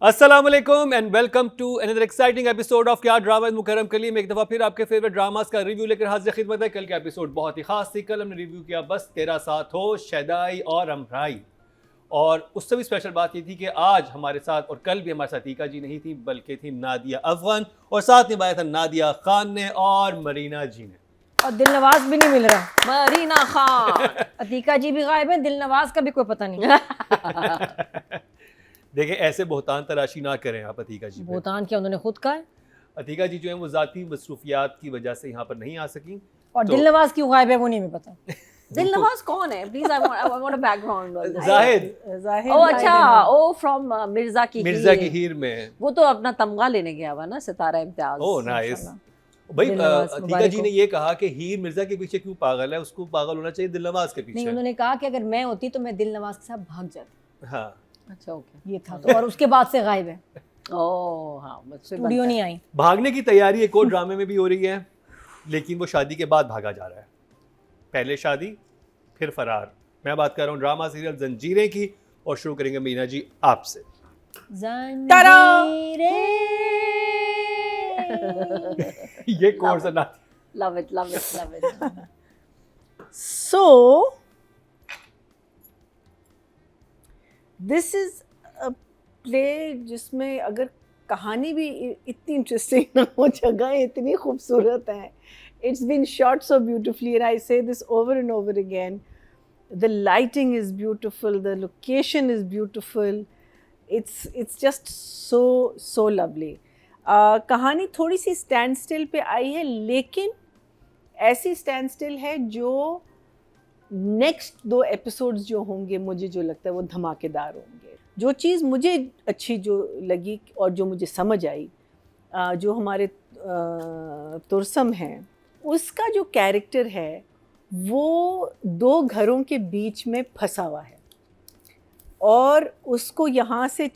अस्सलाम वालेकुम and welcome to another exciting episode of क्या ड्रामा विद मुकर्रम कलीम। एक दफ़ा फिर आपके फेवरेट ड्रामास का रिव्यू लेकर हाजिर खिदमत है। कल का एपिसोड बहुत ही खास थी। कल हमने रिव्यू किया बस तेरा साथ हो, शदाई और अमराई। और उससे भी स्पेशल बात ये थी कि आज हमारे साथ और कल भी हमारे साथ ईका जी नहीं थी बल्कि थी नादिया अफगान, और साथ निभाया था नादिया खान ने और मरीना जी ने। और दिलनवाज भी नहीं मिल रहा। मरीना खान अतीका जी भी गायब है, दिलनवाज का भी कोई पता नहीं। देखिए ऐसे बोहतान तराशी ना करें आप अतीका जी पे। भूतान क्या उन्होंने खुद कहा है। अतीका जी जो है वो ज़ाती मसरूफियात की वजह से यहाँ पर नहीं आ सकी। और तो दिलनवाज क्यों गायब है वो नहीं हमें पता। दिलनवाज कौन है? Please I want a background on this. Zahid ओ अच्छा, ओ फ्रॉम मिर्जा की हीर में वो तो अपना तमगा लेने गया हुआ ना, सितारा इम्तियाज। ओह नाइस भाई। अतीका जी ने ये कहा कि हीर मिर्जा के पीछे क्यों पागल है, उसको पागल होना चाहिए दिलनवाज के नहीं, पीछे। उन्होंने कहा कि अगर मैं होती तो मैं दिलनवाज के साथ भाग जाती। हाँ अच्छा ओके, ये था तो। और उसके बाद से गायब है, ओह हाँ, मुझसे स्टूडियो नहीं आई। भागने की तैयारी एक और ड्रामे में भी हो रही है, लेकिन वो शादी के बाद भागा जा रहा है। पहले शादी फिर फरार। मैं बात कर रहा हूँ ड्रामा सीरियल जंजीरें की, और शुरू करेंगे मीना जी आपसे। ये कोर्स है ना। Love it love it love it. So, this is a play जिसमें अगर कहानी भी इतनी इंटरेस्टिंग ना हो, जगह इतनी खूबसूरत है. It's been shot so beautifully, and I say this over and over again. The lighting is beautiful, the location is beautiful. It's just so lovely. कहानी थोड़ी सी स्टैंड स्टिल पे आई है, लेकिन ऐसी स्टैंड स्टिल है जो नेक्स्ट 2 एपिसोड्स जो होंगे मुझे जो लगता है वो धमाकेदार होंगे. जो चीज़ मुझे अच्छी जो लगी और जो मुझे समझ आई, जो हमारे तुरसम हैं, उसका जो कैरेक्टर है वो 2 घरों के बीच में फंसा हुआ है, और उसको यहाँ से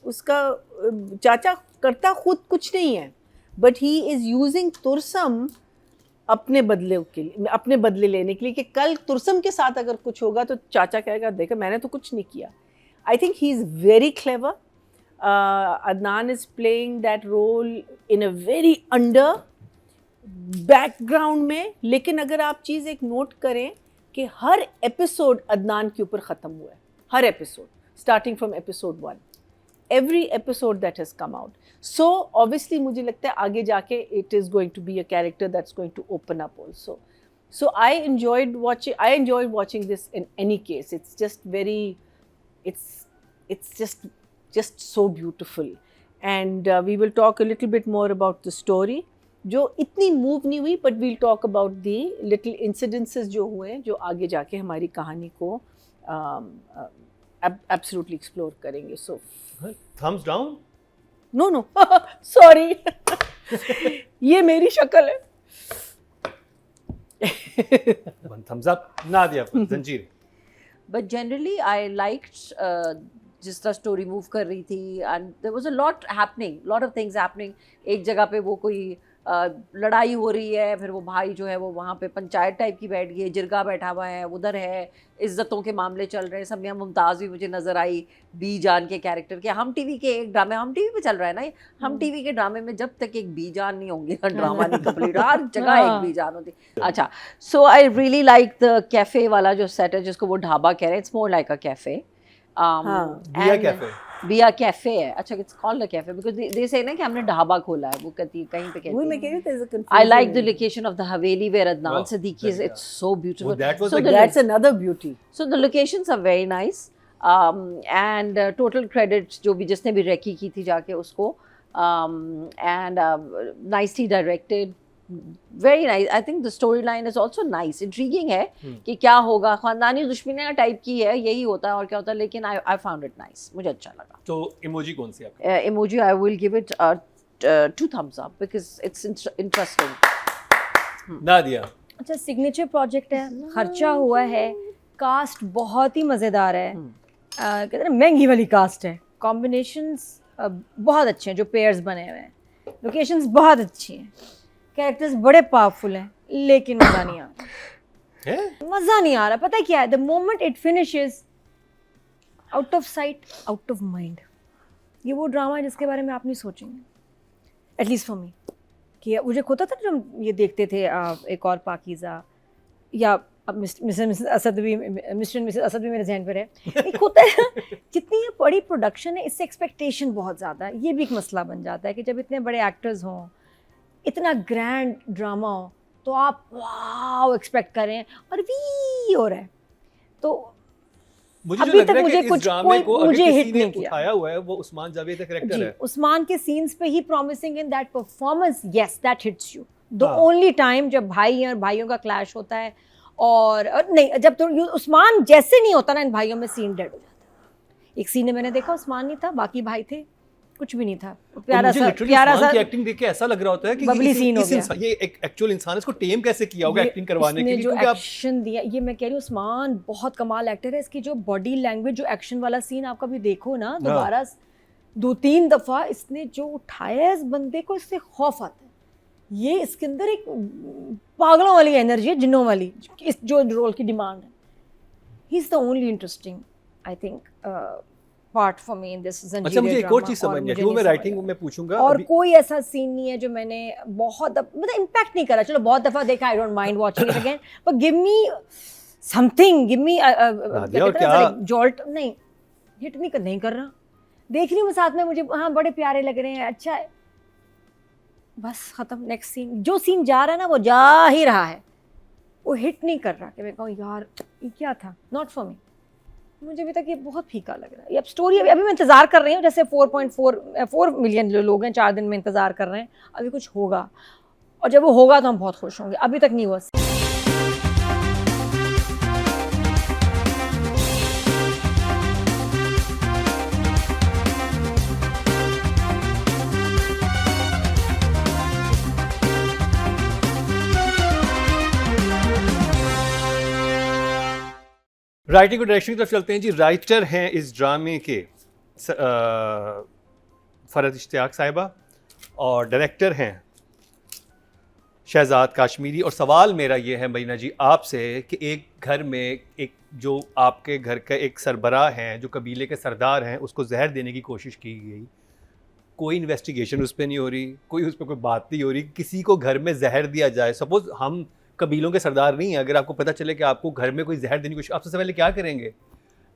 उसका चाचा करता खुद कुछ नहीं है, बट ही इज़ यूजिंग तुरसम अपने बदले लेने के लिए, कि कल तुरसम के साथ अगर कुछ होगा तो चाचा कहेगा देखो मैंने तो कुछ नहीं किया. I think he is very clever. Adnan is playing that role in a very under background में. लेकिन अगर आप चीज़ एक नोट करें कि हर एपिसोड अदनान के ऊपर ख़त्म हुआ है, हर episode starting from episode 1, every episode that has come out. So obviously मुझे लगता है आगे जाके it is going to be a character that's going to open up also. So I enjoyed watching this in any case. It's just very, it's just so beautiful. And we will talk a little bit more about the story, जो इतनी move नहीं हुई, but we'll talk about the little incidences जो हुए, जो आगे जाके हमारी कहानी को absolutely explore करेंगे. So thumbs down? No, sorry. ये मेरी शक्ल है. One thumbs up. नादिया जंजीरें. But generally I liked जिस तरह स्टोरी मूव कर रही थी, and there was a lot of things happening. एक जगह पे वो कोई लड़ाई हो रही है, फिर वो भाई जो है वो वहाँ पे पंचायत टाइप की बैठ गई है, जिरगा बैठा हुआ है, उधर है इज्जतों के मामले चल रहे हैं. समिया मुमताज़ भी मुझे नज़र आई, बी जान के कैरेक्टर के. हम टीवी के एक ड्रामे, हम टीवी पे चल रहा है ना, हम टीवी के ड्रामे में जब तक एक बी जान नहीं होंगी ना, ड्रामा नहीं कंप्लीट. हर जगह एक बी जान होती. अच्छा, so I really like the cafe वाला जो सेट है, जिसको वो ढाबा कह रहे हैं. It's more like a cafe. बिया कैफे. बिया कैफे है. अच्छा, it's called a cafe because they से ना कि हमने ढाबा खोला है. वो कहती है कहीं पे कहती है. वही मैं कह रही थी, there's a confusion. I like the location of the Haveli where Adnan Wow, Siddiqui is. It's so beautiful. Well, that was so like- the, That's another beauty. so the locations are very nice. And total credit जो भी जिसने भी recce की थी जाके उसको. And nicely directed. Very nice. I think the storyline is also nice. Intriguing है कि क्या होगा. खानदानी दुश्मनियाँ टाइप की है, यही होता है और क्या होता है. लेकिन I found it nice. मुझे अच्छा लगा. तो इमोजी कौन सी आपकी? Emoji I will give it 2 thumbs up because it's interesting. Nadia. अच्छा, सिग्नेचर प्रोजेक्ट है, खर्चा हुआ है, कास्ट बहुत ही मज़ेदार है. कहते हैं ना महंगी वाली कास्ट है. कॉम्बिनेशंस बहुत अच्छे हैं जो पेयर्स बने हुए हैं. लोकेशंस बहुत अच्छी हैं. कैरेक्टर्स बड़े पावरफुल हैं, लेकिन मज़ा नहीं आ रहा. मज़ा नहीं आ रहा. पता है क्या है, the moment it finishes, out of sight out of mind. ये वो ड्रामा है जिसके बारे में आप नहीं सोचेंगे, एटलीस्ट फॉर मी। कि मुझे होता था जब हम ये देखते थे एक और पाकीज़ा, या अब मिस्टर मिसेस असद भी, मिस्टर एंड मिसेस असद भी मेरे जहन पर है। एक होता है जितनी ये बड़ी प्रोडक्शन है इससे एक्सपेक्टेशन बहुत ज़्यादा है, ये भी एक मसला बन जाता है कि जब इतने बड़े एक्टर्स हों, इतना ग्रैंड ड्रामा हो, तो आप वाव एक्सपेक्ट करें और वी हो रहा है। तो मुझे अभी जो लग तक रहा है मुझे कि कुछ इस ड्रामे को अगर मुझे किसी हिट ने नहीं किया। उठाया हुआ है वो उस्मान जावेद का कैरेक्टर जी, है। उस्मान के सीन्स पे ही promising in that performance, yes that hits you the हाँ। ओनली टाइम जब भाई और भाइयों का क्लैश होता है, और नहीं, जब तो उस्मान जैसे नहीं होता ना इन भाइयों में, सीन डेड हो जाता है। एक सीन में मैंने देखा उस्मान नहीं था, बाकी भाई थे, कुछ भी नहीं था, प्यारा मुझे सा लिटरली प्यारा उस्मान सा की एक्टिंग देख के ऐसा लग रहा होता है कि बबली सीन हो गया। ये एक एक्चुअल इंसान है, इसको टेम कैसे किया होगा ये एक्टिंग करवाने के इसने लिए, जो क्योंकि आप एक्शन दिया, ये मैं कह रही हूँ उस्मान बहुत कमाल एक्टर है। इसकी जो बॉडी लैंग्वेज, जो एक्शन वाला सीन आप कभी देखो ना दोबारा 2-3 दफा, इसने जो उठाया है इस बंदे को, इससे खौफ आता है। ये इसके अंदर एक पागलों वाली एनर्जी है, जिन्नों वाली, इस जो रोल की डिमांड है। He is the only interesting I think part for me in this जंजीर। अच्छा, मुझे एक और चीज समझ नहीं आई, वो मैं राइटिंग में पूछूंगा। और अभी कोई ऐसा सीन नहीं है जो मैंने बहुत मतलब इम्पैक्ट नहीं करा। चलो बहुत दफा देखा, I don't mind watching it again, but give me something, give me jolt. नहीं, हिट नहीं कर रहा। देख रही हूँ साथ में, मुझे हाँ बड़े प्यारे लग रहे हैं, अच्छा है, बस खत्म। नेक्स्ट सीन, जो सीन जा रहा है ना वो जा ही रहा है, वो हिट नहीं कर रहा कि मैं कहूँ यार ये क्या था। नॉट फॉर मी, मुझे अभी तक ये बहुत फीका लग रहा है। ये अब स्टोरी अभी मैं इंतज़ार कर रही हूँ, जैसे 4 मिलियन लोग हैं, 4 दिन में इंतज़ार कर रहे हैं, अभी कुछ होगा, और जब वो होगा तो हम बहुत खुश होंगे। अभी तक नहीं हुआ। राइटिंग और डायरेक्शन की तरफ चलते हैं जी। राइटर हैं इस ड्रामे के फरहत इश्तियाक साहिबा, और डायरेक्टर हैं शहजाद काश्मीरी। और सवाल मेरा ये है मरीना जी आपसे कि एक घर में एक जो आपके घर का एक सरबराह हैं, जो कबीले के सरदार हैं, उसको जहर देने की कोशिश की गई, कोई इन्वेस्टिगेशन उस पर नहीं हो रही, कोई उस पर कोई बात नहीं हो रही। किसी को घर में जहर दिया जाए, सपोज हम कबीलों के सरदार नहीं है, अगर आपको पता चले कि आपको घर में कोई जहर देने की कोशिश, आप सबसे पहले क्या करेंगे?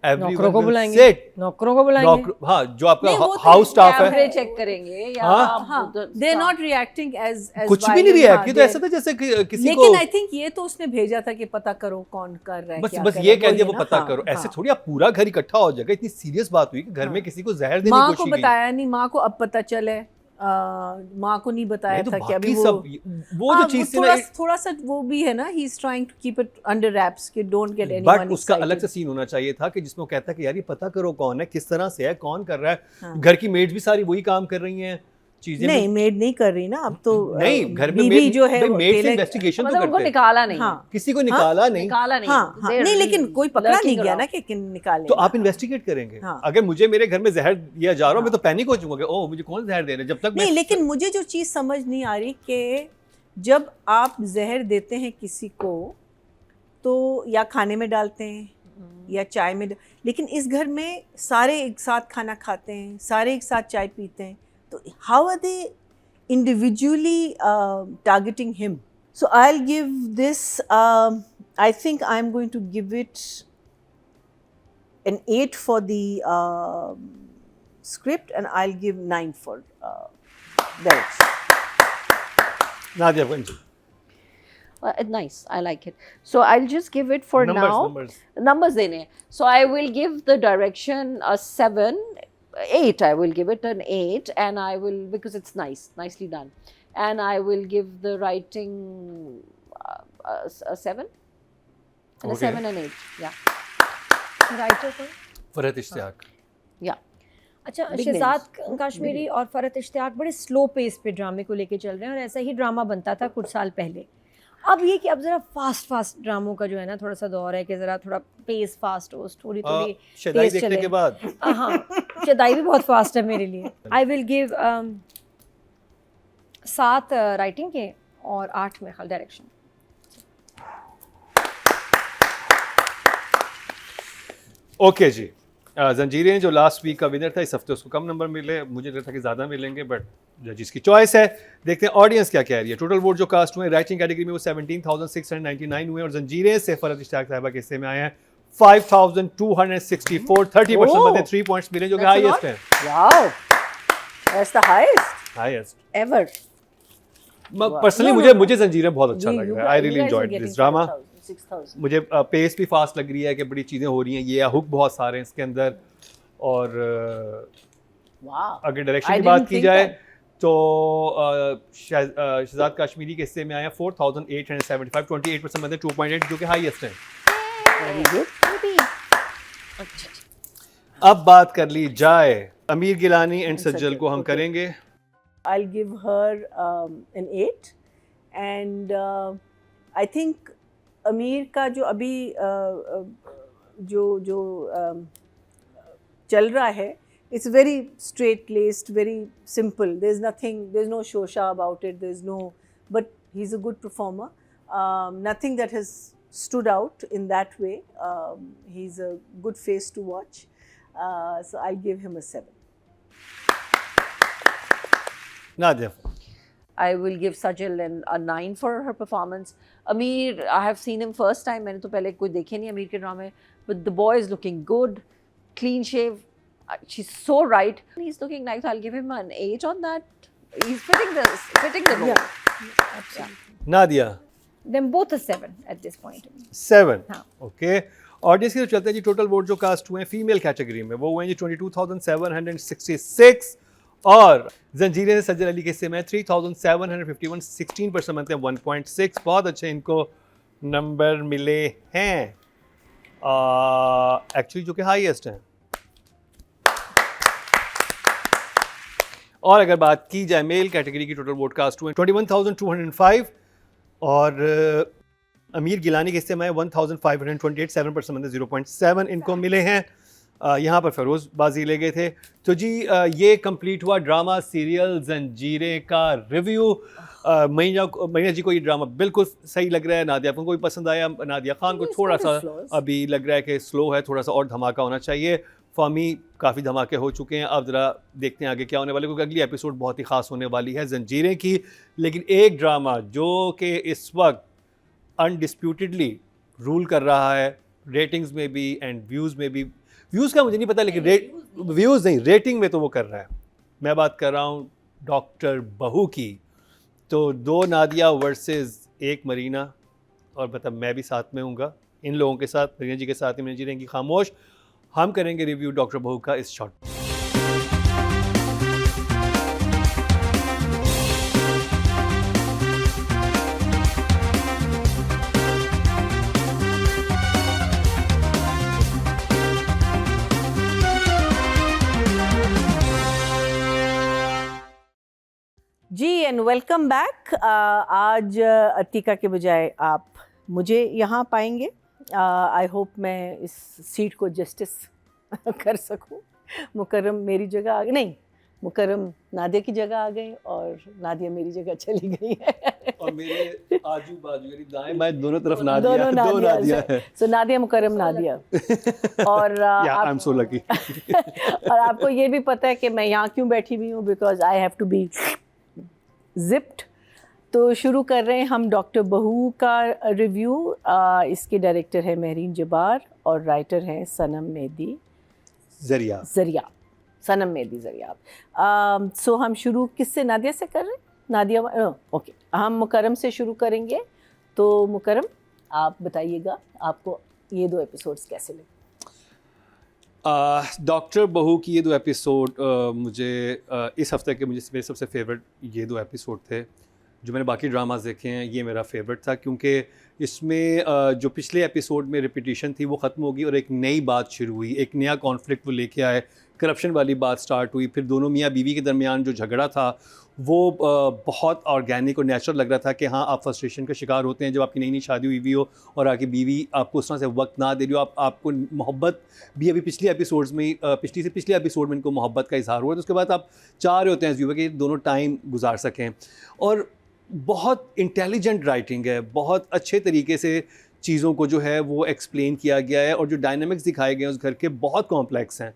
नौकरों को बुलाएंगे, नौकरों को बुलाएंगे। हाँ, जो आपका नहीं, वो तो हाउस स्टाफ है, कैमरे चेक करेंगे या हाँ, they are not reacting as कुछ भी नहीं रिएक्ट किया। तो ऐसा था जैसे कि किसी को, लेकिन आई थिंक ये तो उसने भेजा था कि पता करो कौन कर रहा है, बस क्या बस कर ये रहा है, कह दिया वो ना। पता हाँ, करो। ऐसे हाँ। थोड़ी आप पूरा घर इकट्ठा हो जाएगा। इतनी सीरियस बात हुई कि घर में किसी को जहर देने माँ की को कोशिश की गई। बताया नहीं, माँ को अब पता चले, माँ को नहीं बताया तो था कि अभी बाकी वो सब वो जो चीज थी ना, थोड़ा सा वो भी है ना, he is trying to keep it under wraps कि डोंट गेट एनीवन बट उसका अलग से सीन होना चाहिए था कि जिसमें वो कहता है कि यार ये पता करो कौन है, किस तरह से है, कौन कर रहा है। हाँ। घर की मेड्स भी सारी वही काम कर रही हैं, चीजें नहीं, मेड नहीं कर रही ना अब तो। नहीं, घर में बीवी जो है वो मेड से अकेले- इन्वेस्टिगेशन तो मतलब उनको करते हैं, निकाला नहीं, हाँ, किसी को निकाला नहीं। निकाला नहीं, हाँ, हाँ, They're नहीं, लेकिन कोई पकड़ा नहीं lurking गया around. ना कि निकाले। तो आप इन्वेस्टिगेट करेंगे। हाँ। अगर मुझे मेरे घर में जहर दिया जा रहा हो, मैं तो पैनिक हो जाऊंगा कि ओह मुझे कौन जहर दे रहा है, जब तक नहीं, लेकिन मुझे जो चीज़ समझ नहीं आ रही कि जब आप जहर देते हैं किसी को तो या खाने में डालते हैं या चाय में, लेकिन इस घर में सारे एक साथ खाना खाते हैं, सारे एक साथ चाय पीते हैं, तो how are they individually targeting him? So I'll give this, I think I'm going to give it an 8 for the script, and I'll give 9 for direction. Nadia bungee Nice, I like it. So I'll just give it for now. Numbers देने हैं. So I will give the direction a 7, 8. I will give it an 8, and I will, because it's nicely done, and I will give the writing a 7, and a 7 and 8. Yeah. Writer को Farhat Ishtiyaq. Yeah. अच्छा, Big Shahzad names. Kashmiri और फरहत इश्तियाक बड़े slow pace पे ड्रामे को लेके चल रहे हैं, और ऐसा ही ड्रामा बनता था कुछ साल पहले। अब ये कि अब ज़रा फास्ट ड्रामों का जो है ना थोड़ा सा दौर है कि ज़रा थोड़ा पेस फास्ट हो, स्टोरी थोड़ी शदाई तेज देखने चले। के बाद हाँ, शदाई भी बहुत फास्ट है मेरे लिए। आई विल गिव 7 राइटिंग के और 8 में ख्याल डायरेक्शन। ओके जी, जंजीरें जो लास्ट वीक का विनर था, इस हफ्ते उसको कम नंबर मिले, मुझे लगता था कि ज़्यादा मिलेंगे, बट जजिस की चॉइस है। देखते हैं ऑडियंस क्या कह रही है। टोटल वोट जो कास्ट हुए राइटिंग कैटेगरी में वो 17,699 हुए और जंजीरें से फरहत इश्तियाक साहिबा के हिस्से में आए हैं 5,264, 30% बंदे 3 पॉइंट्स मिले जो कि That's a हाईएस्ट lot. है, Wow, that's the highest highest. ever. Personally No, मुझे no. मुझे जंजीरें बहुत अच्छा लग रहा है। I really enjoyed this drama. 6,000. मुझे पेस भी फास्ट लग रही है कि बड़ी चीज़ें हो रही हैं, ये हुक बहुत सारे हैं इसके अंदर। और Wow. अगर डायरेक्शन I की बात didn't की think जाए that. तो शहजाद कश्मीरी के हिस्से में आया 4,875, 28% बंदे 2.8 जो कि हाईएस्ट है। Very good. अच्छा. अब बात कर ली जाए अमीर गिलानी एंड सज्जल, सज्जल को हम okay. करेंगे। I'll give her an 8 and I think अमीर का जो अभी जो चल रहा है, it's very straight laced, very simple. There's no shosha about it. But he's a good performer. Nothing that has stood out in that way. He's a good face to watch. So I'll give him a 7. Nadia, I will give Sajal a 9 for her performance. Ameer, I have seen him first time. मैंने तो पहले कोई देखे नहीं अमीर के ड्रामे. But the boy is looking good, clean shave. She's so right. He's looking nice. I'll give him an 8 on that. He's fitting the role. Absolutely. Nadia Them both a 7 at this point. 7। हाँ. Okay, audience की तो चलते हैं जी। Total vote जो cast हुए हैं female category में वो हुए हैं जी 22,766 और जंजीरें से सज्जल अली के हिस्से में 3,751, 16% बनते हैं 1.6। बहुत अच्छे इनको नंबर मिले हैं एक्चुअली जो कि हाईएस्ट हैं। और अगर बात की जाए मेल कैटेगरी की टोटल वोट कास्ट हुए 21,205 और अमीर गिलानी के हिस्से में 1,528, 7% बंदे 0.7 इनको मिले हैं। यहाँ पर फरोज़ बाजी ले गए थे। तो जी ये कंप्लीट हुआ ड्रामा सीरियल जंजीरें का रिव्यू। महीना जी को ये ड्रामा बिल्कुल सही लग रहा है। नादिया को कोई पसंद आया? नादिया खान को थोड़ा सा अभी लग रहा है कि स्लो है, थोड़ा सा और धमाका होना चाहिए। फॉमी काफ़ी धमाके हो चुके हैं। अब ज़रा देखते हैं आगे क्या होने वाले, क्योंकि अगली एपिसोड बहुत ही ख़ास होने वाली है जंजीरें की। लेकिन एक ड्रामा जो कि इस वक्त अनडिस्प्यूटेडली रूल कर रहा है रेटिंग्स में भी एंड व्यूज़ में भी। व्यूज़ का मुझे नहीं पता, लेकिन व्यूज़ नहीं, रेटिंग में तो वो कर रहा है। मैं बात कर रहा हूँ डॉक्टर बहू की। तो 2 नादिया वर्सेस 1 मरीना, और मतलब मैं भी साथ में हूँगा इन लोगों के साथ, मरीना जी के साथ ही। मरीना जी रहेंगी खामोश। हम करेंगे रिव्यू डॉक्टर बहू का इस शॉट। जी एंड वेलकम बैक। आज अतिका के बजाय आप मुझे यहाँ पाएंगे। आई होप मैं इस सीट को जस्टिस कर सकूं। मुकर्रम मेरी जगह आ गई, नहीं मुकर्रम नादिया की जगह आ गए और नादिया मेरी जगह चली गई है। और मेरे आजू बाजू यानी दाएं बाएं दोनों तरफ नादिया, दोनों दो नादिया है। सो नादिया मुकर्रम नादिया। और आई एम सो लकी। और आपको ये भी पता है कि मैं यहाँ क्यों बैठी हुई हूँ, because I have to be zipped. तो शुरू कर रहे हैं हम डॉक्टर बहू का रिव्यू। इसके डायरेक्टर है महरीन जबार और राइटर हैं सनम मेहदी जरिया। सनम मेहदी जरिया। सो हम शुरू किससे, नादिया से कर रहे हैं? नादिया ओके, हम मुकर्रम से शुरू करेंगे। तो मुकर्रम आप बताइएगा आपको ये 2 एपिसोड्स कैसे लगे? डॉक्टर बहू की ये 2 एपिसोड मुझे इस हफ्ते के मेरे सबसे फेवरेट ये 2 एपिसोड थे। जो मैंने बाकी ड्रामास देखे हैं ये मेरा फेवरेट था, क्योंकि इसमें जो पिछले एपिसोड में रिपीटिशन थी वो ख़त्म होगी और एक नई बात शुरू हुई, एक नया कॉन्फ्लिक्ट वो लेके आए, करप्शन वाली बात स्टार्ट हुई। फिर दोनों मियाँ बीवी के दरमियान जो झगड़ा था वो बहुत ऑर्गेनिक और नेचुरल लग रहा था कि हाँ आप फ्रस्ट्रेशन का शिकार होते हैं जब आपकी नई शादी हुई हो और आपकी बीवी आपको उस तरह से वक्त ना दे रही हो। आपको मोहब्बत भी अभी पिछले एपिसोड्स में पिछले एपिसोड में इनको मोहब्बत का इजहार हुआ, तो उसके बाद आप चाह रहे होते हैं व्यूअर कि दोनों टाइम गुजार सकें। और बहुत इंटेलिजेंट राइटिंग है, बहुत अच्छे तरीके से चीज़ों को जो है वो एक्सप्लेन किया गया है, और जो डायनामिक्स दिखाए गए हैं उस घर के बहुत कॉम्प्लेक्स हैं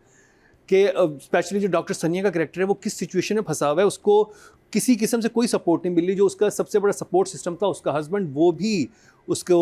कि स्पेशली जो डॉक्टर सनिया का कैरेक्टर है वो किस सिचुएशन में फंसा हुआ है, उसको किसी किस्म से कोई सपोर्ट नहीं मिल रही। जो उसका सबसे बड़ा सपोर्ट सिस्टम था उसका हस्बैंड, वो भी उसको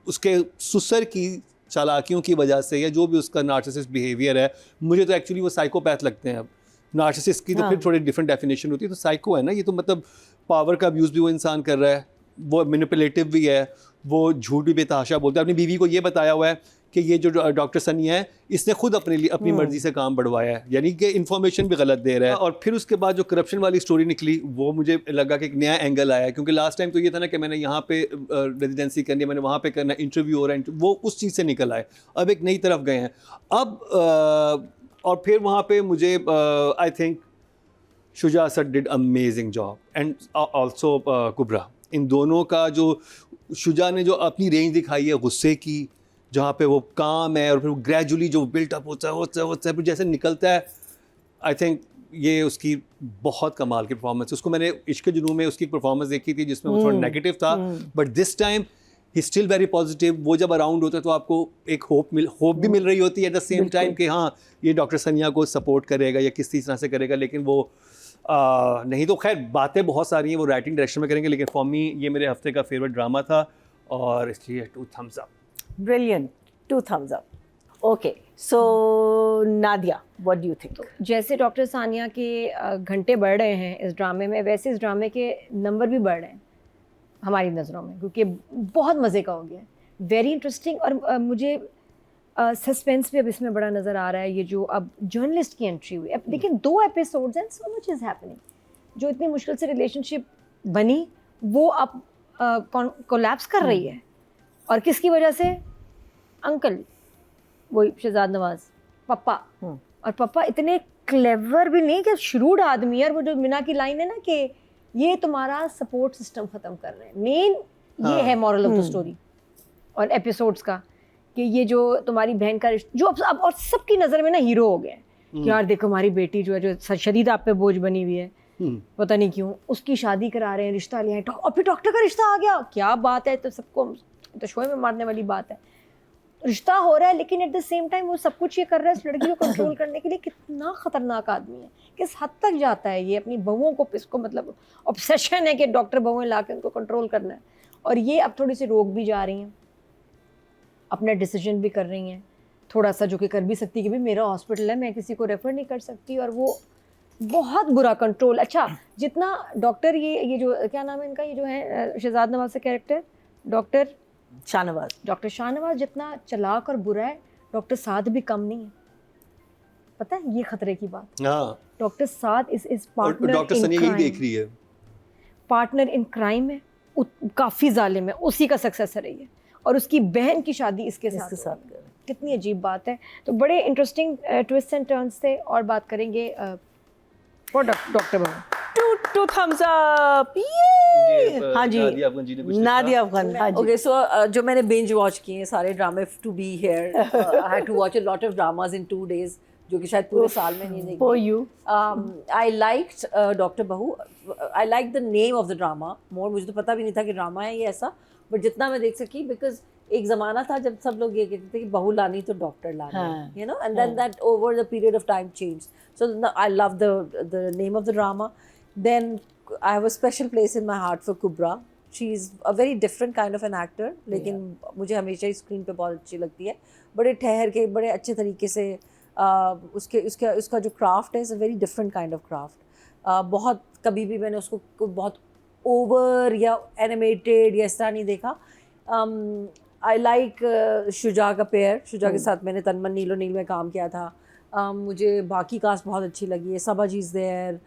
उसके ससुर की चालाकियों की वजह से या जो भी उसका नार्सिसिस्ट बिहेवियर है, मुझे तो एक्चुअली वो साइकोपैथ लगते हैं। अब नार्सिसिस्ट की तो फिर थोड़ी डिफरेंट डेफिनेशन होती है, तो साइको है ना ये, तो मतलब पावर का अब्यूज़ भी वो इंसान कर रहा है, वो मैनिपुलेटिव भी है, वो झूठ भी बेतहाशा बोलता है। अपनी बीवी को ये बताया हुआ है कि ये जो डॉक्टर सनी है इसने खुद अपने लिए अपनी मर्जी से काम बढ़वाया है, यानी कि इन्फॉर्मेशन भी गलत दे रहा है। और फिर उसके बाद जो करप्शन वाली स्टोरी निकली वो मुझे लगा कि एक नया एंगल आया, क्योंकि लास्ट टाइम तो ये था ना कि मैंने यहाँ पे रेजिडेंसी करनी है, मैंने वहाँ पे करना, इंटरव्यू हो रहा है, वो उस चीज़ से निकल आए, अब एक नई तरफ गए हैं। अब और फिर वहाँ पे मुझे I think Shuja sir did amazing job, and also Kubra. इन दोनों का जो शुजा ने जो अपनी रेंज दिखाई है गुस्से की, जहाँ पे वो काम है और फिर वो ग्रेजुअली जो बिल्टअप होता है फिर जैसे निकलता है, आई थिंक ये उसकी बहुत कमाल की परफॉर्मेंस है। उसको मैंने इश्क जुनून में उसकी परफॉर्मेंस देखी थी जिसमें वो थोड़ा नेगेटिव था, but this time he still very positive. वो जब अराउंड होता है तो आपको एक होप भी मिल रही होती है एट द सेम टाइम कि हाँ ये डॉक्टर सनिया को सपोर्ट करेगा या किस तरह से करेगा, लेकिन वो नहीं तो खैर बातें बहुत सारी हैं, वो राइटिंग डायरेक्शन में करेंगे, लेकिन फॉर मी ये मेरे हफ्ते का फेवरेट ड्रामा था और इसलिए 2 thumbs up। Brilliant, 2 thumbs up. Okay, so Nadia, what do you think? जैसे डॉक्टर सानिया के घंटे बढ़ रहे हैं इस ड्रामे में, वैसे इस ड्रामे के नंबर भी बढ़ रहे हैं हमारी नज़रों में, क्योंकि बहुत मज़े का हो गया, वेरी इंटरेस्टिंग। और मुझे सस्पेंस भी अब इसमें बड़ा नज़र आ रहा है। ये जो अब जर्नलिस्ट की एंट्री हुई, अब देखिए 2 episodes and so much is happening. जो इतनी मुश्किल से रिलेशनशिप बनी वो अब कोलैप्स कर रही है, और किसकी वजह से? अंकल, वही शहजाद नवाज, पापा। और पापा इतने क्लेवर भी नहीं कि श्रूड आदमी है। और वो जो मीना की लाइन है ना कि ये तुम्हारा सपोर्ट सिस्टम ख़त्म कर रहे हैं, मेन ये है मॉरल ऑफ द स्टोरी और एपिसोड्स का, कि ये जो तुम्हारी बहन का रिश्ता जो अब और सबकी नज़र में ना हीरो हो गया है कि यार देखो हमारी बेटी जो है जो शदीद आप पे बोझ बनी हुई है, पता नहीं क्यों उसकी शादी करा रहे हैं, रिश्ता लिया है, और फिर डॉक्टर का रिश्ता आ गया, क्या बात है। तो सबको तो शोए में मारने वाली बात है, रिश्ता हो रहा है, लेकिन एट द सेम टाइम वो सब कुछ ये कर रहा है इस लड़की को कंट्रोल करने के लिए। कितना ख़तरनाक आदमी है, किस हद तक जाता है ये अपनी बहुओं को, इसको मतलब ऑब्सेशन है कि डॉक्टर बहुएं ला के उनको कंट्रोल करना है। और ये अब थोड़ी सी रोक भी जा रही हैं, अपना डिसीजन भी कर रही हैं थोड़ा सा, जो कि कर भी सकती कि भाई मेरा हॉस्पिटल है, मैं किसी को रेफ़र नहीं कर सकती। और वो बहुत बुरा कंट्रोल। अच्छा, जितना डॉक्टर ये जो क्या नाम है इनका, ये जो है शहजाद नवाज का कैरेक्टर डॉक्टर शाहनवाज जितना चालाक और बुरा है, डॉक्टर साद भी कम नहीं है। पता है ये खतरे की बात। डॉक्टर साद इस पार्टनर, डॉक्टर सनी यही देख रही है, पार्टनर इन क्राइम है, काफ़ी जालिम है, उसी का सक्सेसर है ये, और उसकी बहन की शादी इसके साथ। कितनी अजीब बात है। तो बड़े इंटरेस्टिंग ट्विस्ट एंड टर्न्स थे। और बात करेंगे डॉक्टर बाबू। 2 thumbs up, हाँ जी, नादिया अफगान। हाँ जी। Okay, so जो मैंने binge watch किए हैं सारे ड्रामे to be here, I had to watch a lot of dramas in 2 days, जो कि शायद पूरे साल में नहीं देखे। For you, I liked doctor बहू। I liked the name of the drama more। मुझे तो पता भी नहीं था कि ड्रामा है ये ऐसा, बट जितना मैं देख सकी, बिकॉज एक ज़माना था जब सब लोग ये कहते थे कि बहू लानी तो डॉक्टर लानी, you know, and then that over the period of time changed. So I love the name of the drama. Then I have a special place in my heart for Kubra. She's a very different kind of an actor, लेकिन मुझे हमेशा ही screen पे बहुत अच्छी लगती है, बड़े ठहर के, बड़े अच्छे तरीके से। उसका जो क्राफ्ट है is a very different kind of craft. बहुत कभी भी मैंने उसको बहुत ओवर या एनिमेटेड या इस तरह नहीं देखा। आई लाइक शुजा का पेयर। शुजा के साथ मैंने तनमन नीलो नील में काम किया था। मुझे बाकी कास्ट बहुत अच्छी लगी है, सबा इज़ देयर,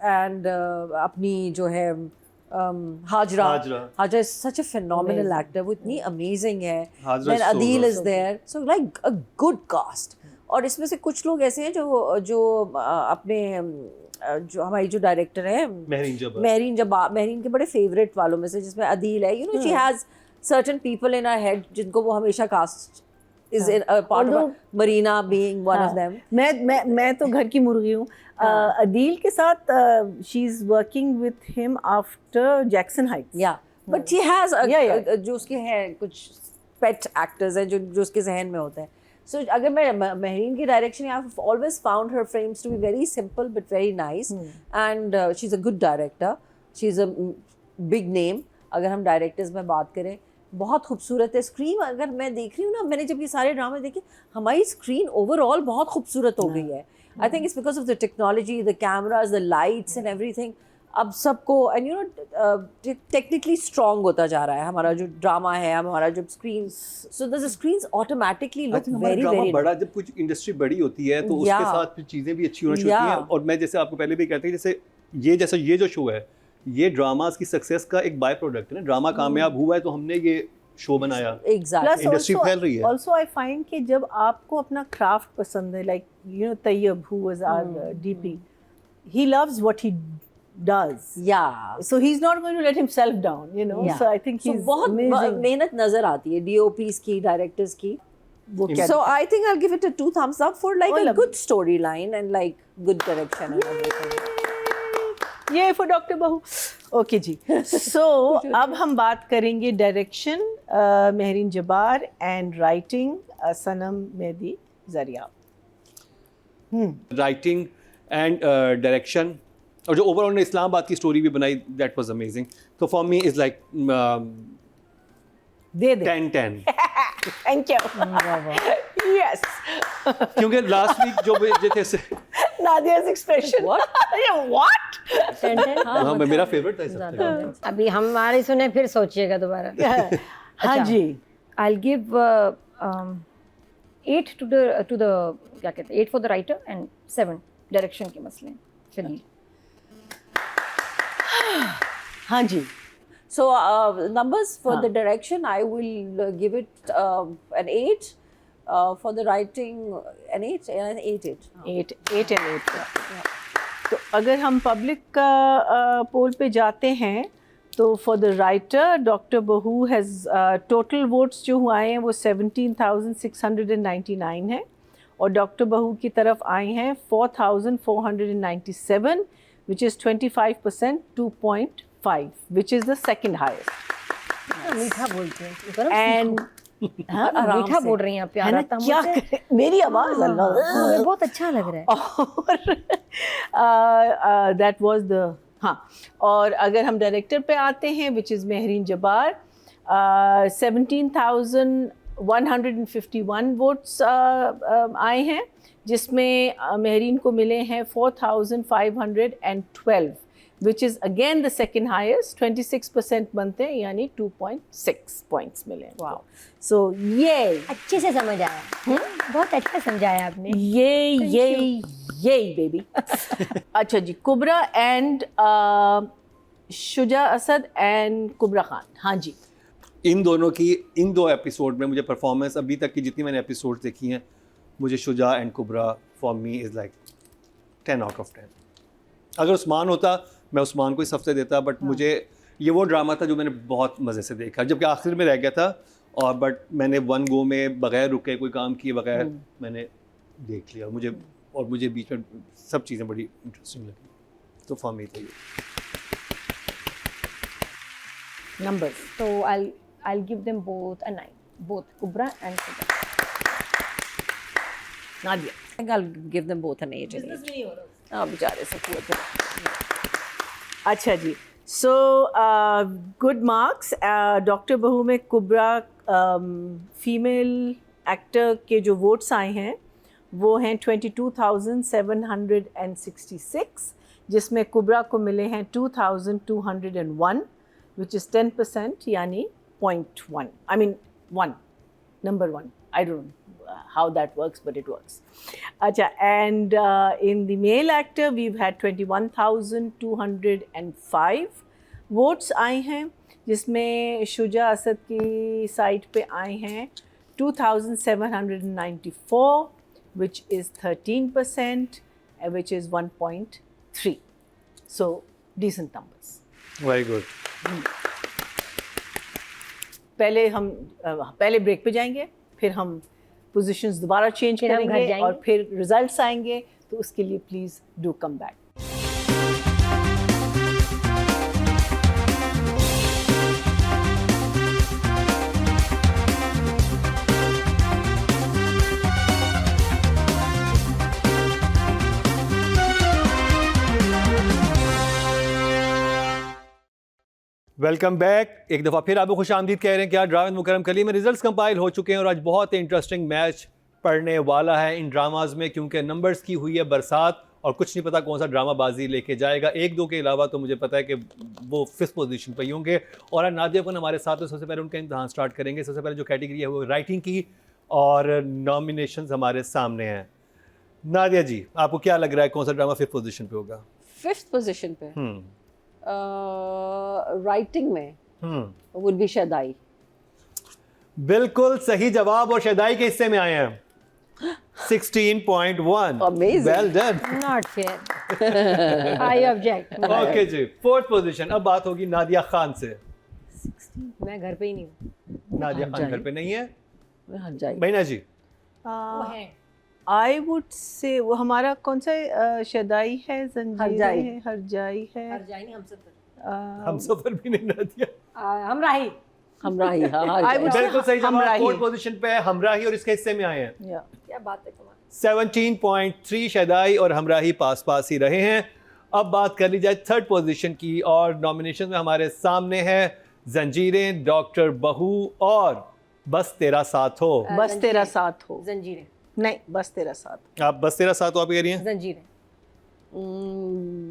एंड अपनी जो है Hajra is such a phenomenal actor, वो इतनी अमेजिंग है। Then Adeel is there, so like a good cast. और इसमें से कुछ लोग ऐसे हैं जो अपने जो हमारी जो डायरेक्टर है महरीन के बड़े फेवरेट वालों में से, जिसमें अदील है, you know, she has certain people in her head जिनको वो हमेशा cast is in a part of Marina being one of them. मैं तो घर की मुर्गी हूँ। अदील के साथ she is working with him after Jackson Heights. Yeah, but she has Yeah. जो उसके हैं कुछ पेट एक्टर्स हैं जो उसके जहन में होते हैं. So अगर मैं महरीन की direction, I have always found her frames to be very simple but very nice, and she is a good director. She is a big name. अगर हम डायरेक्टर्स में बात करें, बहुत खूबसूरत है स्क्रीन. अगर मैं देख रही हूँ ना, मैंने जब ये सारे ड्रामे देखे, हमारी स्क्रीन ओवरऑल बहुत खूबसूरत हो गई है. I think it's because of the technology, the cameras, the lights and everything. अब सबको and you know technically strong होता जा रहा है हमारा जो ड्रामा है, हमारा जो screen. So the screens automatically look very very बड़ा. जब कुछ इंडस्ट्री बड़ी होती है तो उसके साथ फिर चीज़ें भी अच्छी होनी शुरू होती हैं. और मैं जैसे आपको पहले भी कहते हैं, जैसे ये जो शो है, ये ड्रामास की सक्सेस का एक बाय प्रोडक्ट है ना. ड्रामा कामयाब हुआ है तो हमने ये शो बनाया. एग्जैक्टली. इंडस्ट्री फैल रही है. Also, I find कि जब आपको अपना क्राफ्ट पसंद है, like you know Tayyab, who was our DP, he loves what he does. Yeah. So he's not going to let himself down, you know. Yeah. So I think So he's बहुत amazing. मेहनत नजर आती है DOPs की, directors की. वो क्या So I think I'll give it a 2 thumbs up for like Oh, a lovely. good storyline and like good direction and everything. ये for Dr. Bahu. Okay ji. So अब हम बात करेंगे direction, Mahreen Jabbar, and writing Sanam Mehdi जरिया. Writing and direction, और जो overall ने इस्लामाबाद की स्टोरी भी बनाई, दैट वाज अमेजिंग. तो for me is like they they. 10-10. Thank you. Yes. क्योंकि लास्ट वीक जो थे Nadia's expression. What? What? 10-10. हाँ, मेरा फेवरेट था इस हफ्ते. अभी हमारी सुने फिर सोचिएगा दोबारा. हाँ जी. I'll give 8 to the क्या कहते हैं, 8 for the writer and 7 direction के मसले हैं. चलिए. हाँ जी. So numbers for the direction, I will give it an 8. For the writing, an 8 and 8. 8 and 8. तो अगर हम पब्लिक का पोल पे जाते हैं, तो फॉर द राइटर डॉक्टर बहू हैज़ टोटल वोट्स जो आए हैं वो 17,699 हैं, और डॉक्टर बहू की तरफ आए हैं 4,497, which is 25%, 2.5, which is the second highest. मीठा बोलते हैं. एंड मीठा बोल रही हैं आप, प्यार आता है क्या मुझे. करें, मेरी आवाज़ अल्लाह. मुझे बहुत अच्छा लग रहा है. और दैट वाज द. हाँ, और अगर हम डायरेक्टर पे आते हैं, which is Mehreen Jabbar, 17,151 votes आए हैं, जिसमें महरीन को मिले हैं 4,512, which is again the second highest. 26% बनते हैं, यानी 2.6 पॉइंट्स मिले. वाओ. सो ये अच्छे से समझ आया. बहुत अच्छा समझाया आपने. ये बेबी. अच्छा जी. कुबरा एंड शुजा असद एंड कुबरा खान. हाँ जी. इन दोनों की इन 2 एपिसोड में मुझे परफॉर्मेंस, अभी तक की जितनी मैंने एपिसोड देखी हैं, मुझे Shuja and Kubra for me is like 10 out of 10. अगर उस्मान होता, मैं उस्मान को इस हफ्ते देता, बट मुझे ये वो ड्रामा था जो मैंने बहुत मज़े से देखा, जबकि आखिर में रह गया था. और बट मैंने वन गो में बगैर रुके, कोई काम किए बगैर मैंने देख लिया. मुझे बीच में सब चीज़ें बड़ी इंटरेस्टिंग लगी. तो फॉर मी था ये. Numbers. So I'll give them both a 9. Both Kubra and Subha. Nadia. I think I'll give them both an 8 and 8. हाँ, बेचारे सब पूरे थे. अच्छा जी. So good marks. डॉक्टर बहू में कुबरा फीमेल एक्टर के जो वोट्स आए हैं वो हैं 22,766, जिसमें कुबरा को मिले हैं 2,201, which is 10%, यानी 0.1. I mean 1, number 1. I don't know how that works, but it works. Acha, and in the male actor, we've had 21,205 votes आए हैं, जिसमें शुजा असद की साइड पे आए हैं 2,794, which is 13%, which is 1.3. So decent numbers. Very good. पहले break पे जाएंगे, फिर हम पोजीशंस दोबारा चेंज फिर हम घर करेंगे जाएंगे. और फिर रिजल्ट्स आएंगे, तो उसके लिए please do come back. Welcome back. एक दफ़ा फिर आपको खुश आमदीद कह रहे हैं कि आज ड्रामा मुकरम कली में रिजल्ट्स कंपाइल हो चुके हैं और आज बहुत ही इंटरेस्टिंग मैच पड़ने वाला है इन ड्रामाज में, क्योंकि नंबर्स की हुई है बरसात और कुछ नहीं पता कौन सा ड्रामा बाजी लेके जाएगा। एक दो के अलावा तो मुझे पता है कि वो 5th पोजीशन पर ही होंगे। और आज नादिया खान हमारे साथ, तो सबसे पहले उनका इम्तहान स्टार्ट करेंगे। सबसे पहले जो कैटेगरी है वो राइटिंग की और नॉमिनेशंस हमारे सामने हैं। नादिया जी, आपको क्या लग रहा है कौन सा ड्रामा 5th पोजीशन पे होगा? 5th पोजीशन पे राइटिंग में वुड बी शदाई। बिल्कुल सही जवाब और शदाई के हिस्से में आए हैं 16.1। Amazing. Well done. Not fair, I object. Okay जी, 4th पोजीशन। अब बात होगी नादिया खान से। मैं घर पे ही नहीं हूँ। नादिया खान घर पे नहीं है। हरजाई। महीना जी, वो है आई वुड से वो हमारा कौन सा शदाई है, जंजीरें हरजाई है, हरजाई है, हरजाई नहीं, हम सफर। हम सफर भी नहीं नादिया। हमराही। हमराही। हाँ I would- बिल्कुल सही जवाब। हमराही। 4th पोजीशन पे है हमराही और इसके हिस्से में आए हैं क्या बात है, कमाल। 17.3। शदाई और हमराही पास पास ही रहे हैं। अब बात कर ली जाए 3rd पोजीशन की और नॉमिनेशन में हमारे सामने है जंजीरें, डॉक्टर बहू और बस तेरा साथ हो। बस तेरा साथ हो। जंजीरें। नहीं, बस तेरा साथ। आप बस तेरा साथ हो आप कह रही हैं? जंजीरें।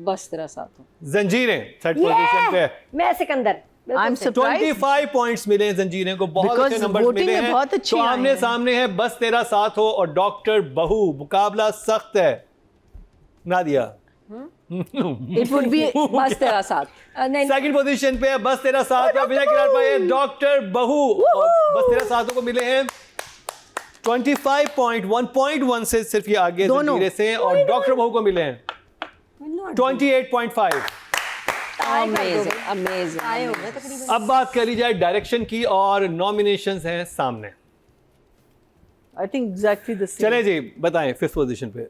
बस तेरा साथ हो। जंजीरें 3rd पोजीशन पे। मैं Sikandar. I am surprised 25 points मिले हैं जंजीरें को, बहुत Because अच्छे नंबर्स voting मिले में हैं। बहुत अच्छे तो आए आमने हैं। सामने है बस तेरा साथ हो और डॉक्टर बहू। मुकाबला सख्त है। नादिया इट वुड बी बस तेरा साथ। नहीं, 2nd पोजीशन पे है बस तेरा साथ हो। विजय किरार पाए डॉक्टर बहू और बस तेरा साथ को मिले हैं 25.1 से सिर्फ ये आगे दोनों। जंजीरें से, और डॉक्टर बहू को मिले हैं 28.5। Amazing amazing. आए हो गए तकरीबन। अब बात कर ली जाए डायरेक्शन की और नॉमिनेशंस हैं सामने। I think exactly the same. चले जी, बताएं 5th पोजीशन पे।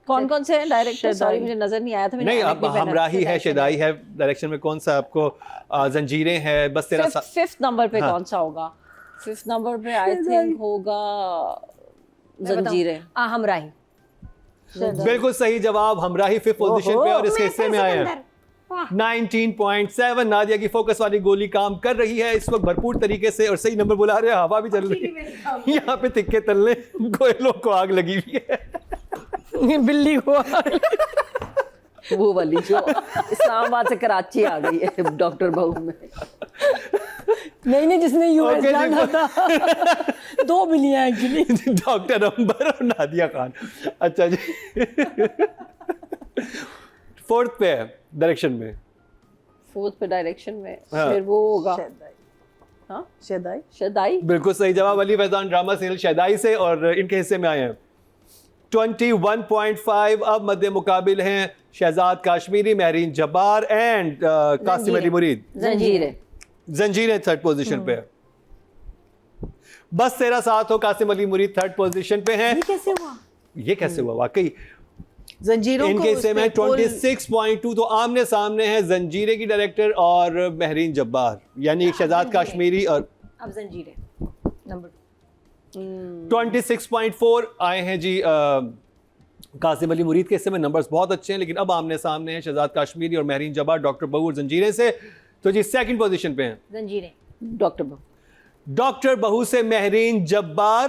कौन कौन से हैं डायरेक्टर? शदाई। सॉरी मुझे नजर नहीं आया था। मैंने नहीं, ऐनक अब भी पहना हमराही था। है, शदाई है। डायरेक्शन में कौन सा आपको? जंजीरें है, बस तेरा साथ। 5th नंबर पे हाँ। कौन सा होगा? 5th नंबर पे आई थिंक होगा जंजीरें। हमराही। बिल्कुल सही जवाब। हमराही 5th पोजीशन पे और इसके हिस्से में आए हैं 19.7। नादिया की फोकस वाली गोली काम कर रही है इस वक्त भरपूर तरीके से और सही नंबर बुला रहे हैं। हवा भी चल रही है यहाँ पे। तिक्के तलने कोयलों को आग लगी हुई है। बिल्ली हुआ। वो वाली जो इस्लामाबाद से कराची आ गई है डॉक्टर बहू में। नहीं, जिसने यूएस Okay, जाना था। 2 बिलियन एक्चुअली। डॉक्टर अंबर और नादिया खान। अच्छा जी 4th पे है डायरेक्शन में। 4th पे डायरेक्शन में हाँ। फिर वो होगा हाँ शदाई। शदाई। बिल्कुल सही जवाब। Ali Faizan drama serial Shaddai से और इनके हिस्से में आए हैं 21.5। अब मद्दे मुकाबिल हैं शहजाद काश्मीरी, महरीन जब्बार एंड कासिम अली मुरीद। जंजीरें। जंजीरें 3rd पोजीशन पे है। बस तेरा साथ हो, कासिम अली मुरीद 3rd पोजीशन पे हैं। कैसे हुआ? ये कैसे हुआ वाकई? जंजीरों इनके हिस्से में उसमें कुल 26.2। तो आमने सामने है जंजीरें की डायरेक्टर और महरीन जब्बार, यानी शहजाद काश्मीरी। और अब जंजीरें नंबर 26.4 आए हैं जी कासिम अली मुरीद के हिस्से में। नंबर्स बहुत अच्छे हैं, लेकिन अब आमने सामने हैं शहजाद काश्मीरी और महरीन जब्बार, डॉक्टर बहू और जंजीरें से। तो जी 2nd पोजीशन पे हैं जंजीरें। डॉक्टर बहू। डॉक्टर बहू से महरीन जब्बार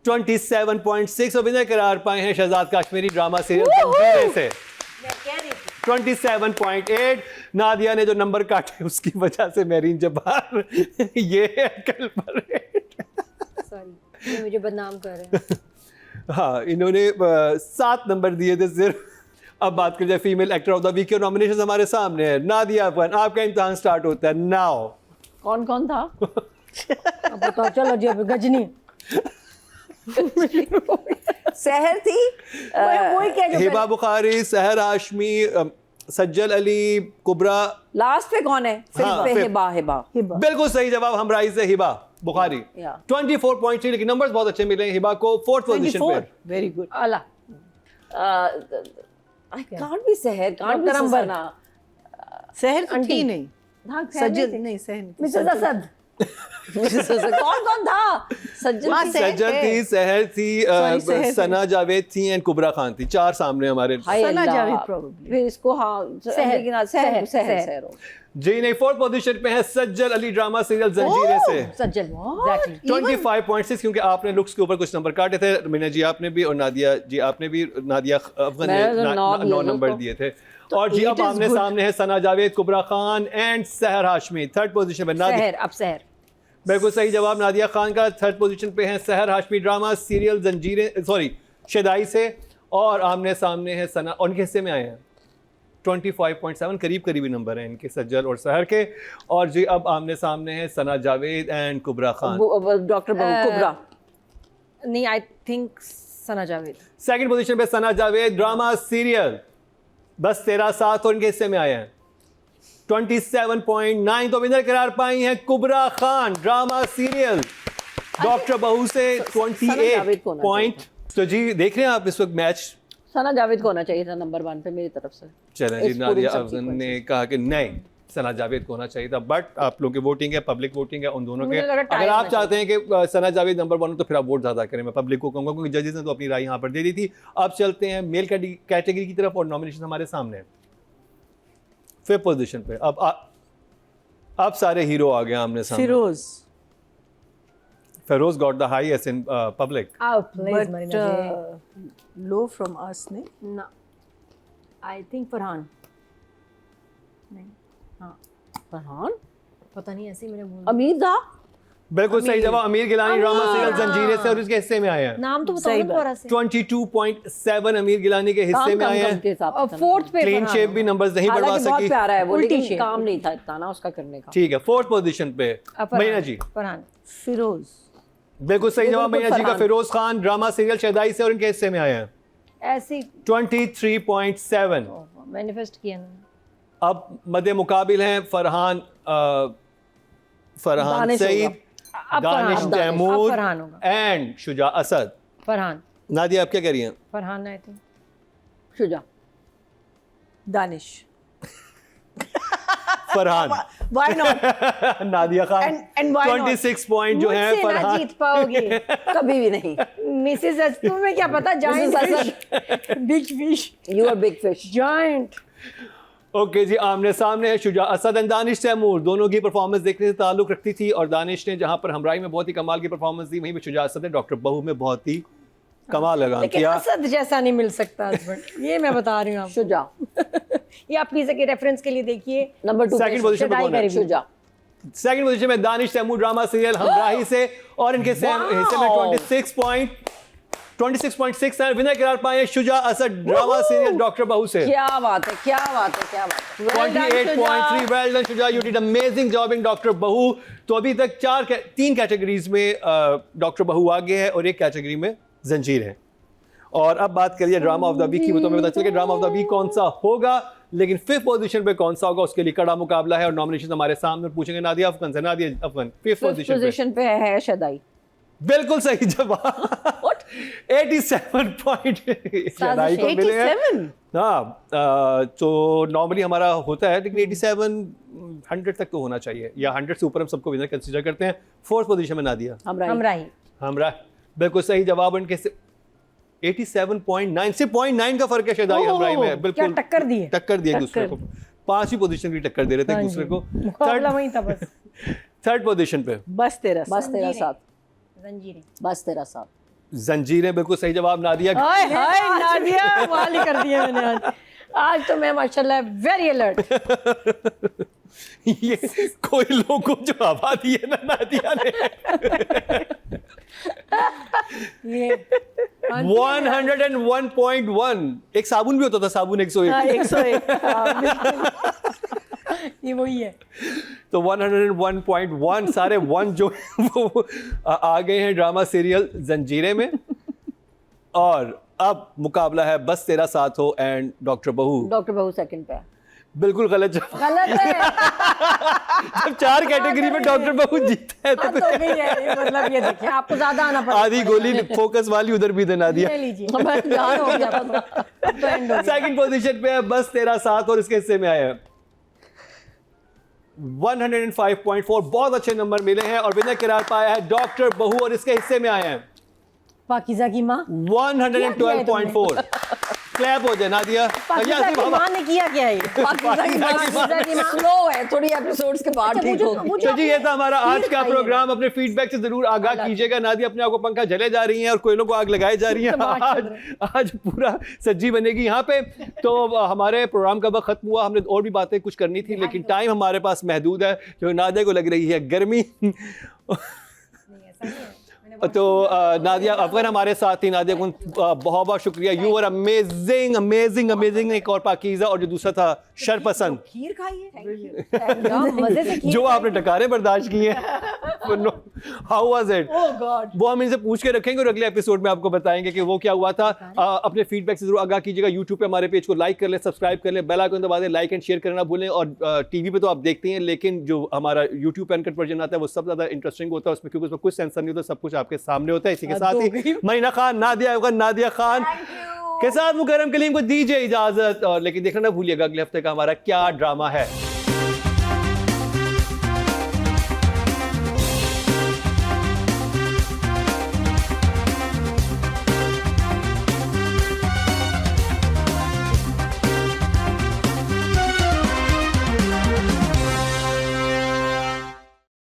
27.6 और विनय करार पाए हैं शहजाद काश्मीरी ड्रामा सीरियल जंजीरें से 27.8। नादिया ने जो नंबर काटे उसकी वजह से महरीन जब्बार ये है कल पर। सॉरी, ये मुझे बदनाम कर रहे हैं। हाँ, इन्होंने 7 नंबर दिए थे सिर्फ। अब बात कर जाए female actor of the week की। नॉमिनेशन हमारे सामने है। नादिया अपन, आपका इम्तिहान स्टार्ट होता है नाउ। कौन कौन था? अब बताओ, चलो जी। अब गजनी। सहर थी। वही क्या जो हिबा बुखारी, सहर हाशमी, सज्जल अली, कुबरा। लास्ट पे कौन है? फिर हाँ, पे फिर- हिबा। हिबा। हिबा। बिल्कुल सही जवाब। हमराही से हिबा बुखारी Yeah. 24.3, लेकिन नंबर्स बहुत अच्छे मिले हैं हिबा को 4th पोजीशन पे। 24 वेरी गुड। आला। आई कांट बी सहर, कांट बी डॉक्टर अंबर। सना। सहर तो थी नहीं। हाँ, सहर सज्जल नहीं नहीं, सहर नहीं। मिसेस असद। कौन कौन था? सज्जल हाँ, थी। सहर सज्जल है। थी, सहर थी, Sorry, सहर थी। सना जावेद थी एंड कुबरा खान थी। 4 सामने हमारे। हाय सना अल्लाह। जावेद probably। फिर इसको हाँ सहर, लेकिन हाँ, सहर सहर, सहर सहर। सहर हो। जी नहीं, 4th पोजीशन पे है सज्जल अली ड्रामा सीरियल जंजीरें से। सज्जल एग्जैक्टली 25.6, क्योंकि आपने लुक्स के ऊपर कुछ नंबर काटे थे, मीना जी आपने भी और नादिया जी आपने भी, नादिया अफगान ने मैंने तो 9 9 नंबर दिए थे। और जी अब आमने सामने है सना जावेद, कुबरा खान एंड सहर हाशमी। 3rd पोजीशन पे नादिया, सहर, अब सहर बिल्कुल सही जवाब नादिया खान का। 3rd पोजीशन पे है सहर हाशमी ड्रामा सीरियल जंजीरें, सॉरी शदाई से। और आमने सामने है सना, उनके हिस्से में आए हैं 25.7, करीब करीबी नंबर हैं इनके, सज्जल और सहर के। और जी अब आमने सामने है सना जावेद एंड कुबरा खान। डॉक्टर कुबरा। नहीं, I think Sana Javed. 2nd position पे सना जावेद ड्रामा सीरियल बस तेरा साथ, और इनके हिस्से में आए हैं 27.9। तो विनर करार पाई हैं कुबरा खान ड्रामा सीरियल डॉक्टर बहू से 28 पॉइंट। तो जी देख रहे हैं आप इस वक्त मैच। सना जावेद को होना चाहिए था नंबर 1 पे मेरी तरफ से। चलें जी, नादिया अफजल ने कहा कि नहीं, सना जावेद को होना चाहिए था, बट आप लोगों की वोटिंग है, पब्लिक वोटिंग है उन दोनों के। मुझे लगा tie अगर आप होना चाहते हैं कि सना जावेद नंबर 1 हो तो फिर आप वोट ज़्यादा करें। मैं पब्लिक को कहूँगा, क्योंकि जजेस ने तो अपनी राय यहाँ पर दे दी थी। अब चलते हैं मेल कैटेगरी की तरफ, और नॉमिनेशन हमारे सामने है 5th पोजीशन पे। अब सारे हीरो आ गए आमने सामने। Feroz, Feroz got the highest in public. Please but Marina ji. low from us ने। ना, आई थिंक फरहान। नहीं, हाँ फरहान, पता नहीं, ऐसे ही मेरे मुंह अमीर दा। बिल्कुल सही जवाब, अमीर गिलानी ड्रामा सीरियल जंजीरें से, और इसके हिस्से में आए हैं नाम तो बताओ सही ना बात। दोबारा से। 22.7 अमीर गिलानी के हिस्से में आए हैं। के हिसाब और से 4th पे क्लीन फरहान शेप होगा। भी नंबर्स नहीं बढ़वा हालांकि बहुत सकी। प्यारा है वो, उल्टी लेकिन शेप। काम नहीं था इतना ना उसका करने का। ठीक है, 4th पोजीशन पे फरहान, महीना जी। फरहान। फिरोज, बिल्कुल सही जवाब बिल्कुल महीना जी का। फरहान। फिरोज खान ड्रामा सीरियल शहदाई से, और इनके हिस्से में आए हैं ऐसे 23.7। मैनिफेस्ट किया ना। अब मद्दे मुकाबिल हैं फरहान दानिश सईद, अब दानिश फरहान, तैमूर अब फरहान होगा। एंड शुजा असद। फरहान, नादिया आप क्या कह रही हैं? फरहान आई think. Shuja. Danish. Farhan. Why not? Nadia Khan And why not? 26 point जो है मुझसे ना फरहान। जीत पाओगे। कभी भी नहीं। मिसेस अस्तु में क्या पता, giant big fish, you are big fish. Giant. Okay जी, आमने सामने है शुजा असद एंड दानिश तैमूर। दोनों की परफॉर्मेंस देखने से ताल्लुक रखती थी, और दानिश ने जहां पर हमराई में बहुत ही कमाल की परफॉर्मेंस दी, वहीं पे शुजा असद ने डॉक्टर बहू में बहुत ही कमाल लगा लेकिन किया। असद जैसा नहीं मिल सकता हस्बैंड, ये मैं बता रही हूँ आपको। शुजा। ये आप प्लीज के रेफरेंस के लिए देखिए। नंबर 2 Second position पे कौन है? शुजा। 2nd पोजीशन में दानिश तैमूर ड्रामा सीरियल हमराही से, और इनके हिस्से में 26.6 है। विनर करार पाए Shuja Asad drama serial doctor बहू से। क्या बात है, क्या बात है, क्या बात है। 28.3। Well done Shuja, you did amazing job in doctor बहू। तो अभी तक 3 कैटेगरीज में डॉक्टर बहू आगे है, और एक कैटेगरी में जंजीर है। और अब बात करिए ड्रामा ऑफ द वीक की, वो तो हमें पता चल गया ड्रामा ऑफ द वीक कौन सा होगा, लेकिन 5th पोजीशन पे कौन सा होगा उसके लिए कड़ा मुकाबला है, और नॉमिनेशन हमारे सामने पूछेंगे नादिया अफगान से। नादिया अफगान 5th पोजीशन पे है शदाई। बिल्कुल सही जवाब। 87 पॉइंट शदाई को मिले हैं। 87? हाँ, तो नॉर्मली हमारा होता है, लेकिन 87 100 तक तो होना चाहिए, या 100 से ऊपर हम सबको विनर कंसीडर करते हैं। 4th पोजीशन में नादिया हमराही। हमरा बिल्कुल सही जवाब। उनके 87.9 से 0.9 का फर्क है शदाई हमराई में। बिल्कुल क्या टक्कर दी है? टक्कर दी एक दूसरे को, 5वीं पोजीशन की टक्कर दे रहे थे एक दूसरे को। मुकाबला वहीं था बस। 3rd पोजीशन पे बस तेरा बस तेरा साथ। जंजीरें। बस तेरा साथ। जंजीरें, बिल्कुल सही जवाब नादिया। हाय हाय नादिया, कमाल ही कर दिया मैंने आज। आज तो मैं माशाल्लाह वेरी अलर्ट। ये कोई लोगों जो हवा दी है ना नादिया ने। ये 101.1। एक साबुन भी होता था, साबुन 101। 101। ये वही है। तो 101.1 सारे 1 जो वो आ गए हैं ड्रामा सीरियल जंजीरें में। और अब मुकाबला है बस तेरा साथ हो एंड डॉक्टर बहू। डॉक्टर बहू सेकंड पे है। बिल्कुल गलत जवाब। गलत है। जब 4 कैटेगरी में डॉक्टर बहू जीता है बात हो गई है, ये मतलब ये देखिए आपको ज्यादा आना पड़ा। आधी गोली फोकस वाली उधर भी देना दिया। ले लीजिए। जान हो गया। अब तो एंड हो गया। 2nd पोजीशन पे है बस तेरा साथ, और इसके हिस्से में आया है 105.4। बहुत अच्छे नंबर मिले हैं, और विनर करार पाया है डॉक्टर बहू, और इसके हिस्से में आए हैं पाकिज़ा की माँ 112.4। क्लैप हो जाए नादिया। पाकिस्तान की माँ ने किया क्या है? पाकिस्तान की स्लो है थोड़ी, एपिसोड्स के बाद ठीक होगी। तो जी ये था हमारा आज का प्रोग्राम। अपने फीडबैक से जरूर आगाह कीजिएगा। नादिया अपने आप को पंखा जले जा रही हैं और कोयलों को आग लगाई जा रही है। आज पूरा सज्जी बनेगी यहाँ पे। तो हमारे प्रोग्राम का वक्त खत्म हुआ। हमने और भी बातें कुछ करनी थी लेकिन टाइम हमारे पास महदूद है, क्योंकि नादिया को लग रही है गर्मी। तो नादिया अफगान हमारे साथ थी। नादिया को बहुत बहुत शुक्रिया। You are amazing amazing amazing. एक और पाकीज़ा और जो दूसरा था शरपसंद, खीर खाइए मजे से जो आपने टकारे बर्दाश्त किए हैं। How was it? वो हम इनसे पूछ के रखेंगे और अगले एपिसोड में आपको बताएंगे कि वो क्या हुआ था। अपने फीडबैक से जरूर आगाह कीजिएगा। यूट्यूब पे हमारे पेज को लाइक कर लें, सब्सक्राइब कर लें, बेल आइकन दबा दें, लाइक एंड शेयर करना भूलें। और टीवी पे तो आप देखते हैं लेकिन जो हमारा यूट्यूब पे अनकट वर्जन आता है वो सब ज़्यादा इंटरेस्टिंग होता है उसमें, क्योंकि उसमें कुछ सेंसर नहीं होता, सब कुछ आपके सामने होता है। इसी के साथ ही मरीना खान, नादिया खान के साथ मुकरम कलीम को दीजिए इजाजत। और लेकिन देखना ना भूलिएगा अगले हफ्ते का हमारा क्या ड्रामा है।